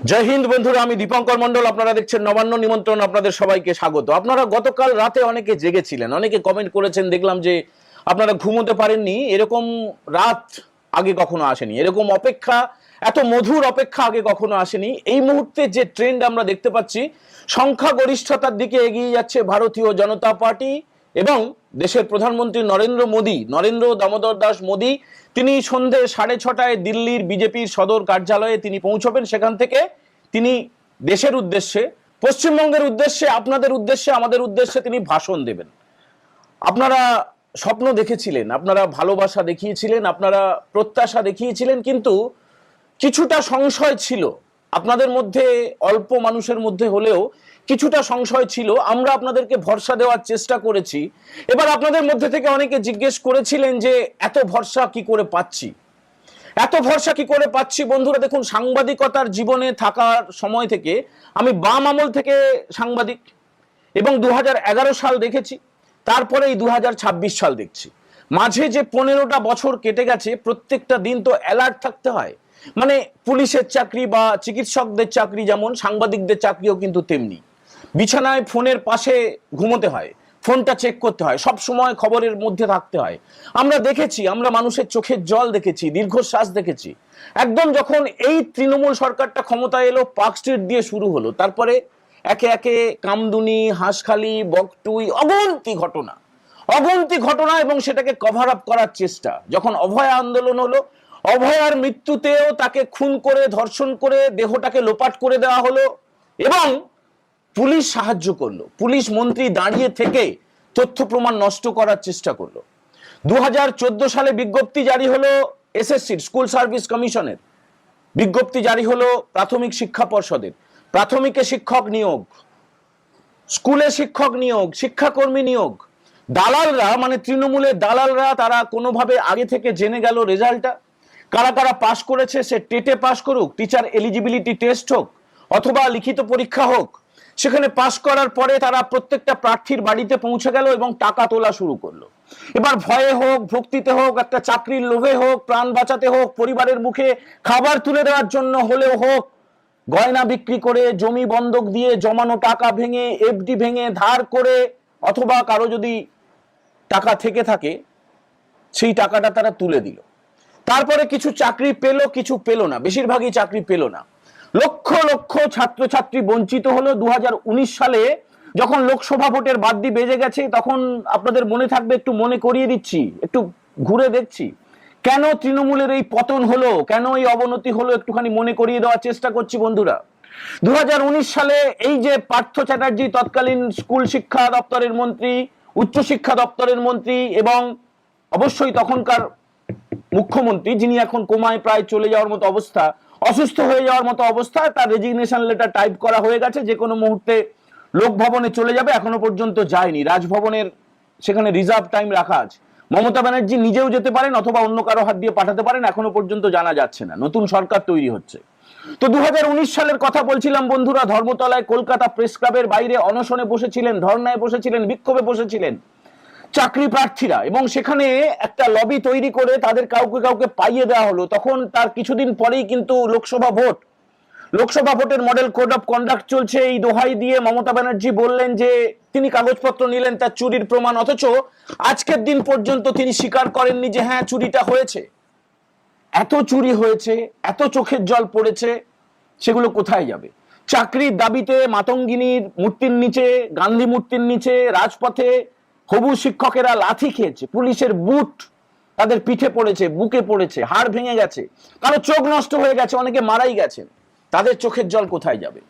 জয় হিন্দ বন্ধুরা, আমি দীপঙ্কর মন্ডল। আপনারা দেখছেন নবান্ন নিমন্ত্রণ। আপনাদের সবাইকে স্বাগত। আপনারা গতকাল রাতে অনেকে জেগেছিলেন, অনেকে কমেন্ট করেছেন, দেখলাম যে আপনারা ঘুমোতে পারেননি। এরকম রাত আগে কখনো আসেনি, এরকম অপেক্ষা, এত মধুর অপেক্ষা আগে কখনো আসেনি। এই মুহূর্তে যে ট্রেন্ড আমরা দেখতে পাচ্ছি, সংখ্যাগরিষ্ঠতার দিকে এগিয়ে যাচ্ছে ভারতীয় জনতা পার্টি এবং দেশের প্রধানমন্ত্রী নরেন্দ্র দামোদর দাস মোদী। তিনি সন্ধে 6:30টায় দিল্লির বিজেপির সদর কার্যালয়ে তিনি পৌঁছবেন। সেখান থেকে তিনি দেশের উদ্দেশ্যে, পশ্চিমবঙ্গের উদ্দেশ্যে, আপনাদের উদ্দেশ্যে, আমাদের উদ্দেশ্যে তিনি ভাষণ দেবেন। আপনারা স্বপ্ন দেখেছিলেন, আপনারা ভালোবাসা দেখিয়েছিলেন, আপনারা প্রত্যাশা দেখিয়েছিলেন, কিন্তু কিছুটা সংশয় ছিল আপনাদের মধ্যে, অল্প মানুষের মধ্যে হলেও কিছুটা সংশয় ছিল। আমরা আপনাদেরকে ভরসা দেওয়ার চেষ্টা করেছি। এবার আপনাদের মধ্যে থেকে অনেকে জিজ্ঞেস করেছিলেন যে এত ভরসা কি করে পাচ্ছি, এত ভরসা কি করে পাচ্ছি। বন্ধুরা দেখুন, সাংবাদিকতার জীবনে থাকার সময় থেকে আমি বাম আমল থেকে সাংবাদিক, এবং 2011 সাল দেখেছি, তারপরে এই 2026 সাল দেখছি। মাঝে যে 15টা বছর কেটে গেছে, প্রত্যেকটা দিন তো অ্যালার্ট থাকতে হয়। মানে পুলিশের চাকরি বা চিকিৎসকদের চাকরি যেমন, সাংবাদিকদের চাকরিও কিন্তু তেমনি। বিছানায় ফোনের পাশে ঘুমোতে হয়, ফোনটা চেক করতে হয়, সব সময় খবরের মধ্যে থাকতে হয়। আমরা দেখেছি, আমরা মানুষের চোখের জল দেখেছি, দীর্ঘশ্বাস দেখেছি। একদম যখন এই তৃণমূল সরকারটা ক্ষমতায় এলো, পার্ক স্ট্রিট দিয়ে শুরু হলো, তারপরে একে একে কামদুনি, হাঁসখালি, বকটুই, অগন্তি ঘটনা এবং সেটাকে কভার আপ করার চেষ্টা। যখন অভয়া আন্দোলন হলো, অভয়ার মৃত্যুতেও তাকে খুন করে, ধর্ষণ করে, দেহটাকে লোপাট করে দেওয়া হলো এবং পুলিশ সাহায্য করলো। পুলিশ মন্ত্রী দাঁড়িয়ে থেকে তথ্য প্রমাণ নষ্ট করার চেষ্টা করলো। 2014 সালে বিজ্ঞপ্তি জারি হলো এসএসসির, স্কুল সার্ভিস কমিশনের। বিজ্ঞপ্তি জারি হলো প্রাথমিক শিক্ষা পর্ষদের। প্রাথমিকে শিক্ষক নিয়োগ, স্কুলে শিক্ষক নিয়োগ, শিক্ষাকর্মী নিয়োগ। দালালরা, মানে তৃণমূলের দালালরা, তারা কোনোভাবে আগে থেকে জেনে গেল রেজাল্টটা, কারা কারা পাশ করেছে। সে টেটে পাশ করুক, টিচার এলিজিবিলিটি টেস্ট হোক, অথবা লিখিত পরীক্ষা হোক, সেখানে পাশ করার পরে তারা প্রত্যেকটা প্রার্থীর বাড়িতে পৌঁছে গেল এবং টাকা তোলা শুরু করলো। এবার ভয়ে হোক, ভক্তিতে হোক, একটা চাকরির লোভে হোক, প্রাণ বাঁচাতে হোক, পরিবারের মুখে খাবার তুলে দেওয়ার জন্য হলেও হোক, গয়না বিক্রি করে, জমি বন্ধক দিয়ে, জমানো টাকা ভেঙে, এফডি ভেঙে, ধার করে, অথবা কারো যদি টাকা থেকে থাকে সেই টাকাটা তারা তুলে দিল। তারপরে কিছু চাকরি পেল, কিছু পেল না, বেশিরভাগই চাকরি পেল না। লক্ষ লক্ষ ছাত্রছাত্রী বঞ্চিত হলো। 2019 সালে যখন লোকসভা ভোটের বাদ্যি বেজে গেছে, তখন আপনাদের মনে থাকবে, একটু মনে করিয়ে দিচ্ছি, একটু ঘুরে দেখছি কেন তৃণমূলের এই পতন হলো, কেন এই অবনতি হলো, একটুখানি মনে করিয়ে দেওয়ার চেষ্টা করছি বন্ধুরা। 2019 সালে এই যে পার্থ চ্যাটার্জি, তৎকালীন স্কুল শিক্ষা দপ্তরের মন্ত্রী, উচ্চশিক্ষা দপ্তরের মন্ত্রী এবং অবশ্যই তখনকার মুখ্যমন্ত্রী, যিনি এখন কোমায় প্রায় চলে যাওয়ার মতো অবস্থা, অসুস্থ হয়ে যাওয়ার মতো অবস্থা, তার রেজিগনেশন লেটার টাইপ করা হয়ে গেছে, যে কোনো মুহূর্তে লোকভবনে চলে যাবে। এখনো পর্যন্ত যায়নি, রাজভবনের সেখানে রিজার্ভ টাইম রাখা আছে। মমতা ব্যানার্জি নিজেও যেতে পারেন অথবা অন্য কারো হাত দিয়ে পাঠাতে পারেন, এখনো পর্যন্ত জানা যাচ্ছে না। নতুন সরকার তৈরি হচ্ছে। তো 2019 সালের কথা বলছিলাম বন্ধুরা। ধর্মতলায় কলকাতা প্রেস ক্লাবের বাইরে অনশনে বসেছিলেন, ধর্নায় বসেছিলেন, বিক্ষোভে বসেছিলেন চাকরি প্রার্থীরা, এবং সেখানে একটা লবি তৈরি করে তাদের কাউকে কাউকে পাইয়ে দেওয়া হলো। তখন তার কিছুদিন পরেই কিন্তু লোকসভা ভোটের মডেল কোড অফ কন্ডাক্ট চলছে। এই দোহাই দিয়ে মমতা ব্যানার্জি বললেন যে তিনি কাগজপত্র নিলেন তার চুরির প্রমাণ, অথচ আজকের দিন পর্যন্ত তিনি স্বীকার করেননি যে হ্যাঁ চুরিটা হয়েছে। এত চুরি হয়েছে, এত চোখের জল পড়েছে, সেগুলো কোথায় যাবে? চাকরির দাবিতে মাতঙ্গিনীর মূর্তির নিচে, গান্ধী মূর্তির নিচে, রাজপথে হবু শিক্ষকেরা লাথি খেয়েছে, পুলিশের বুট তাদের পিঠে পড়েছে, বুকে পড়েছে, হাড় ভেঙে গেছে, কারো চোখ নষ্ট হয়ে গেছে, অনেকে মারাই গেছেন। তাদের চোখের জল কোথায় যাবে?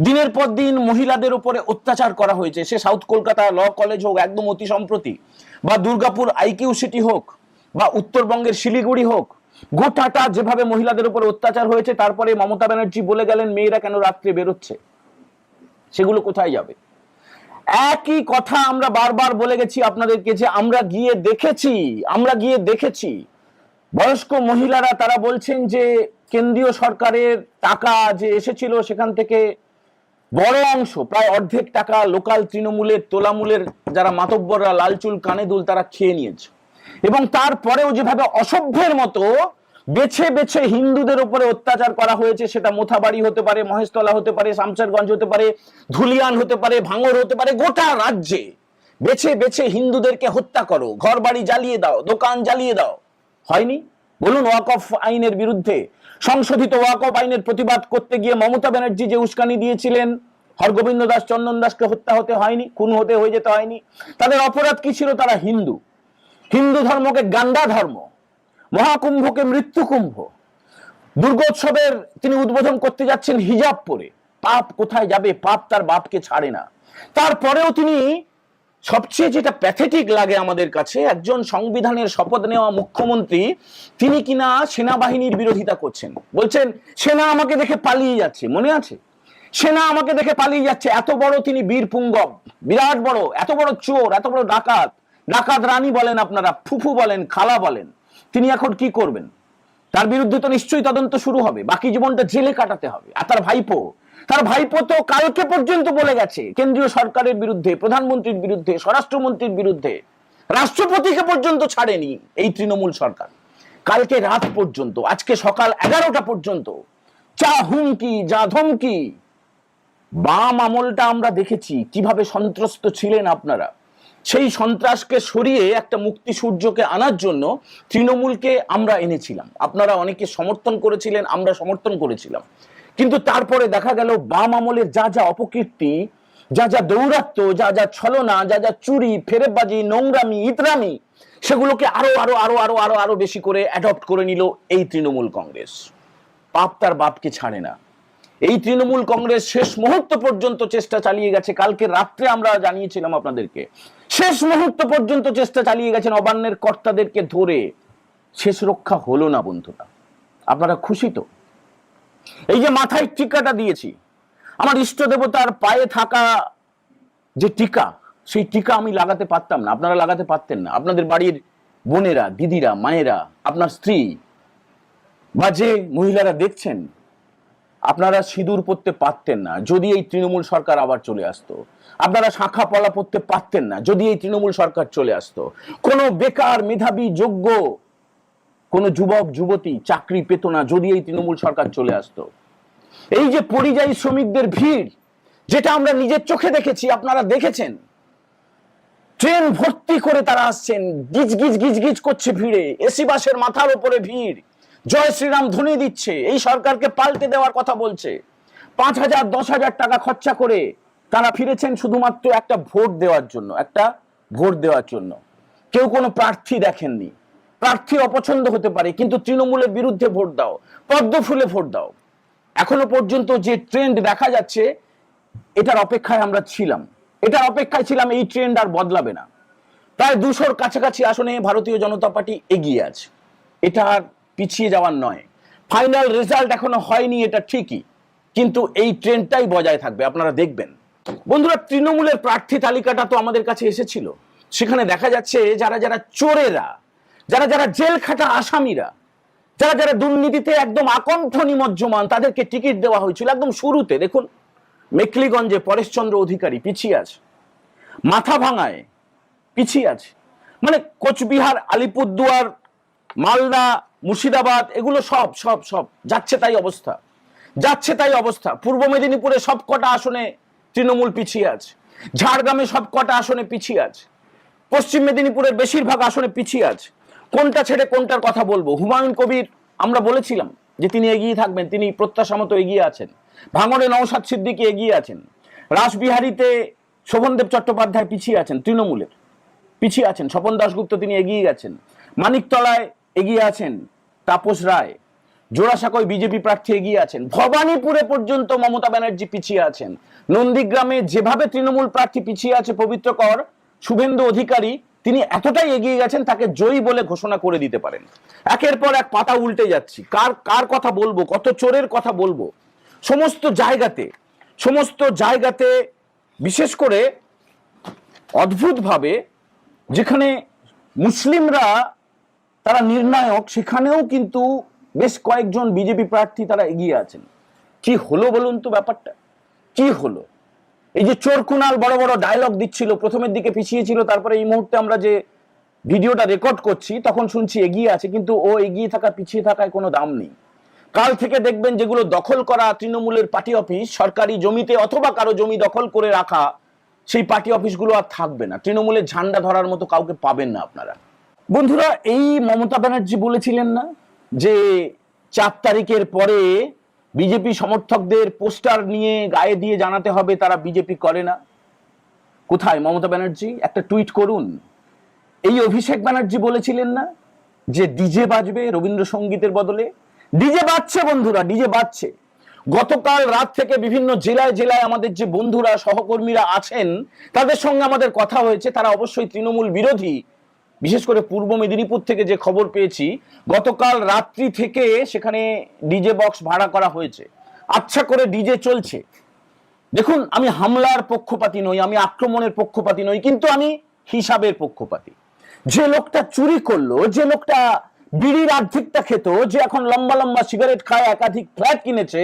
দিনের পর দিন মহিলাদের উপরে অত্যাচার করা হয়েছে, সে সাউথ কলকাতা ল কলেজ হোক একদম অতি সম্প্রতি, বা দুর্গাপুর আইকিউ সিটি হোক, বা উত্তরবঙ্গের শিলিগুড়ি হোক, গোটাটা যেভাবে মহিলাদের উপর অত্যাচার হয়েছে। তারপরে মমতা ব্যানার্জি বলে গেলেন মেয়েরা কেন রাত্রে বেরোচ্ছে, সেগুলো কোথায় যাবে? একই কথা আমরা বারবার বলে গেছি আপনাদেরকে, যে আমরা গিয়ে দেখেছি বয়স্ক মহিলারা তারা বলছেন যে কেন্দ্রীয় সরকারের টাকা যে এসেছিল সেখান থেকে বড় অংশ, প্রায় অর্ধেক টাকা লোকাল তৃণমূলের, তোলামূলের যারা মাতব্বররা, লালচুল কানে দুল, তারা খেয়ে নিয়েছে। এবং তারপরেও যেভাবে অসভ্যের মতো বেছে বেছে হিন্দুদের উপরে অত্যাচার করা হয়েছে, সেটা মোথাবাড়ি হতে পারে, মহেশতলা হতে পারে, শামশেরগঞ্জ হতে পারে, ধুলিয়ান হতে পারে, ভাঙড় হতে পারে, গোটা রাজ্যে বেছে বেছে হিন্দুদেরকে হত্যা করো, ঘর বাড়ি জ্বালিয়ে দাও, দোকান জ্বালিয়ে দাও। হয়নি? বলুন, ওয়াকফ আইনের বিরুদ্ধে, সংশোধিত ওয়াকফ আইনের প্রতিবাদ করতে গিয়ে মমতা ব্যানার্জি যে উস্কানি দিয়েছিলেন, হরগোবিন্দ দাস, চন্দন দাসকে হত্যা হতে হয়নি, খুন হয়ে যেতে হয়নি। তাদের অপরাধ কি ছিল? তারা হিন্দু। হিন্দু ধর্মকে গান্ডা ধর্ম, মহাকুম্ভকে মৃত্যু কুম্ভ, দুর্গোৎসবের তিনি উদ্বোধন করতে যাচ্ছেন হিজাব পরে। পাপ কোথায় যাবে? পাপ তার বাপকে ছাড়ে না। তারপরেও তিনি, সবচেয়ে যেটা প্যাথেটিক লাগে আমাদের কাছে, একজন সংবিধানের শপথ নেওয়া মুখ্যমন্ত্রী, তিনি কিনা সেনাবাহিনীর বিরোধিতা করছেন, বলছেন সেনা আমাকে দেখে পালিয়ে যাচ্ছে। মনে আছে? সেনা আমাকে দেখে পালিয়ে যাচ্ছে। এত বড় তিনি বীর পুঙ্গব, বিরাট বড়, এত বড় চোর, এত বড় ডাকাত, ডাকাত রানী বলেন আপনারা, ফুফু বলেন, খালা বলেন, তিনি এখন কি করবেন? তার বিরুদ্ধে তো নিশ্চয়ই তদন্ত শুরু হবে, বাকি জীবনটা জেলে কাটাতে হবে। আর তার ভাইপো তো কালকে পর্যন্ত বলে গেছে কেন্দ্রীয় সরকারের বিরুদ্ধে, প্রধানমন্ত্রীর বিরুদ্ধে, স্বরাষ্ট্রমন্ত্রীর বিরুদ্ধে, রাষ্ট্রপতিকে পর্যন্ত ছাড়েনি এই তৃণমূল সরকার। কালকে রাত পর্যন্ত, আজকে সকাল 11টা পর্যন্ত যা হুমকি, যা ধমকি। বাম আমলটা আমরা দেখেছি কিভাবে সন্ত্রস্ত ছিলেন আপনারা। সেই সন্ত্রাসকে সরিয়ে একটা মুক্তি সূর্যকে আনার জন্য তৃণমূলকে আমরা এনেছিলাম। আপনারা অনেকে সমর্থন করেছিলেন, আমরা সমর্থন করেছিলাম। কিন্তু তারপরে দেখা গেল বাম আমলের যা যা অপকীর্তি, যা যা দৌরাত্ম্য, যা যা ছলনা, যা যা চুরি, ফেরেববাজি, নোংরামি, ইতরামি, সেগুলোকে আরো আরো আরো আরো আরো আরো বেশি করে অ্যাডপ্ট করে নিল এই তৃণমূল কংগ্রেস। পাপ তার বাপকে ছাড়ে না। এই তৃণমূল কংগ্রেস শেষ মুহূর্ত পর্যন্ত চেষ্টা চালিয়ে গেছে। কালকে রাত্রে আমরা জানিয়েছিলাম আপনাদেরকে, শেষ মুহূর্ত পর্যন্ত চেষ্টা চালিয়ে গেছেন অবান্নের কর্তাদেরকে ধরে। শেষ রক্ষা হলো না বন্ধুরা। আপনারা খুশি তো? এই যে মাথায় টিকাটা দিয়েছি, আমার ইষ্ট দেবতার পায়ে থাকা যে টিকা, সেই টিকা আমি লাগাতে পারতাম না, আপনারা লাগাতে পারতেন না। আপনাদের বাড়ির বোনেরা, দিদিরা, মায়েরা, আপনার স্ত্রী বা যে মহিলারা দেখছেন, আপনারা সিঁদুর পরতে পারতেন না যদি এই তৃণমূল সরকার আবার চলে আসতো। আপনারা শাখা পলা পরতে পারতেন না যদি এই তৃণমূল সরকার চলে আসতো। কোনো বেকার, মেধাবী, যোগ্য কোন যুবক যুবতী চাকরি পেত না যদি এই তৃণমূল সরকার চলে আসতো। এই যে পরিযায়ী শ্রমিকদের ভিড়, যেটা আমরা নিজের চোখে দেখেছি, আপনারা দেখেছেন, ট্রেন ভর্তি করে তারা আসছেন, গিজ গিজ গিজ গিজ করছে ভিড়ে, এসি বাসের মাথার উপরে ভিড়, জয় শ্রীরাম ধ্বনি দিচ্ছে, এই সরকারকে পাল্টে দেওয়ার কথা বলছে। 5,000 10,000 টাকা খরচা করে তারা ফিরেছেন শুধুমাত্র একটা ভোট দেওয়ার জন্য, কেউ কোনো প্রার্থী দেখেননি। প্রার্থী অপছন্দ হতে পারে, কিন্তু তৃণমূলের বিরুদ্ধে ভোট দাও, পদ্ম ফুলে ভোট দাও। এখনো পর্যন্ত যে ট্রেন্ড দেখা যাচ্ছে, এটার অপেক্ষায় আমরা ছিলাম, এই ট্রেন্ড আর বদলাবে না। প্রায় 200-র কাছাকাছি আসনে ভারতীয় জনতা পার্টি এগিয়ে আছে, এটা আর পিছিয়ে যাওয়ার নয়। ফাইনাল রেজাল্ট এখনো হয়নি, এটা ঠিকই, কিন্তু এই ট্রেন্ডটাই বজায় থাকবে, আপনারা দেখবেন। বন্ধুরা, তৃণমূলের প্রার্থী তালিকাটা তো আমাদের কাছে এসেছিল, সেখানে দেখা যাচ্ছে যারা যারা চোরেরা, যারা যারা জেল খাটা আসামিরা, যারা যারা দুর্নীতিতে একদম আকণ্ঠ নিমজ্জমান, তাদেরকে টিকিট দেওয়া হয়েছিল একদম শুরুতে। দেখুন, মেখলিগঞ্জে পরেশচন্দ্র অধিকারী পিছিয়ে আছে, মাথা ভাঙায় পিছিয়ে আছে, মানে কোচবিহার, আলিপুরদুয়ার, মালদা, মুর্শিদাবাদ, এগুলো সব সব সব যাচ্ছে তাই অবস্থা। পূর্ব মেদিনীপুরে সব কটা আসনে তৃণমূল পিছিয়ে আছে, ঝাড়গ্রামে সব কটা আসনে পিছিয়ে আছে, পশ্চিম মেদিনীপুরের বেশিরভাগ আসনে পিছিয়ে আছে। কোনটা ছেড়ে কোনটার কথা বলবো? হুমায়ুন কবির, আমরা বলেছিলাম যে তিনি এগিয়ে থাকবেন, তিনি প্রত্যাশা মতো এগিয়ে আছেন। ভাঙড়ে নওশাদ সিদ্দিকী এগিয়ে আছেন। রাসবিহারীতে শোভনদেব চট্টোপাধ্যায় পিছিয়ে আছেন, তৃণমূলের পিছিয়ে আছেন। স্বপন দাশগুপ্ত তিনি এগিয়ে গেছেন। মানিকতলায় এগিয়ে আছেন তাপস রায়। জোড়াসাঁকোয় বিজেপি প্রার্থী এগিয়ে আছেন। ভবানীপুরে পর্যন্ত মমতা ব্যানার্জি পিছিয়ে আছেন। নন্দীগ্রামে যেভাবে তৃণমূল প্রার্থী পিছিয়ে আছে পবিত্রকর শুভেন্দু অধিকারী, তিনি এতটাই এগিয়ে গেছেন, তাকে জয়ী বলে ঘোষণা করে দিতে পারেন। একের পর এক পাতা উল্টে যাচ্ছি, কার কথা বলবো, কত চোরের কথা বলবো। সমস্ত জায়গাতে বিশেষ করে অদ্ভুতভাবে যেখানে মুসলিমরা তারা নির্ণায়ক, সেখানেও কিন্তু বেশ কয়েকজন বিজেপি প্রার্থী তারা এগিয়ে আছেন। কি হলো বলুন তো ব্যাপারটা, কি হলো? এই যে চোর কুনাল বড় বড় ডায়লগ দিচ্ছিল, প্রথমের দিকে পিছিয়ে ছিল, তারপরে এই মুহূর্তে আমরা যে ভিডিওটা রেকর্ড করছি তখন শুনছি এগিয়ে আছে, কিন্তু ও এগিয়ে থাকা পিছিয়ে থাকায় কোনো দাম নেই। কাল থেকে দেখবেন যেগুলো দখল করা তৃণমূলের পার্টি অফিস, সরকারি জমিতে অথবা কারো জমি দখল করে রাখা, সেই পার্টি অফিসগুলো আর থাকবে না। তৃণমূলের ঝান্ডা ধরার মতো কাউকে পাবেন না আপনারা। বন্ধুরা, এই মমতা ব্যানার্জি বলেছিলেন না যে 4 তারিখের পরে বিজেপি সমর্থকদের পোস্টার নিয়ে গায়ে দিয়ে জানাতে হবে তারা বিজেপি করে না? কোথায় মমতা ব্যানার্জি? একটা টুইট করুন। এই অভিষেক ব্যানার্জি বলেছিলেন না যে ডিজে বাজবে রবীন্দ্রসঙ্গীতের বদলে? ডিজে বাজছে বন্ধুরা, ডিজে বাজছে। গতকাল রাত থেকে বিভিন্ন জেলায় জেলায় আমাদের যে বন্ধুরা সহকর্মীরা আছেন তাদের সঙ্গে আমাদের কথা হয়েছে, তারা অবশ্যই তৃণমূল বিরোধী। বিশেষ করে পূর্ব মেদিনীপুর থেকে যে খবর পেয়েছি, গতকাল রাত্রি থেকে সেখানে ডিজে বক্স ভাড়া করা হয়েছে, আচ্ছা করে ডিজে চলছে। দেখুন, আমি হামলার পক্ষপাতী নই, আমি আক্রমণের পক্ষপাতী নই, কিন্তু আমি হিসাবের পক্ষপাতী। যে লোকটা চুরি করলো, যে লোকটা বিড়ির অর্ধেকটা খেত, যে এখন লম্বা লম্বা সিগারেট খায়, একাধিক ফ্ল্যাট কিনেছে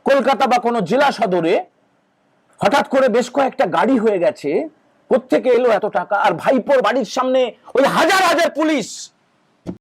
কলকাতা বা কোনো জেলা সদরে, হঠাৎ করে বেশ কয়েকটা গাড়ি হয়ে গেছে, কোত্থেকে এলো এত টাকা? আর ভাইপোর বাড়ির সামনে ওই হাজার হাজার পুলিশ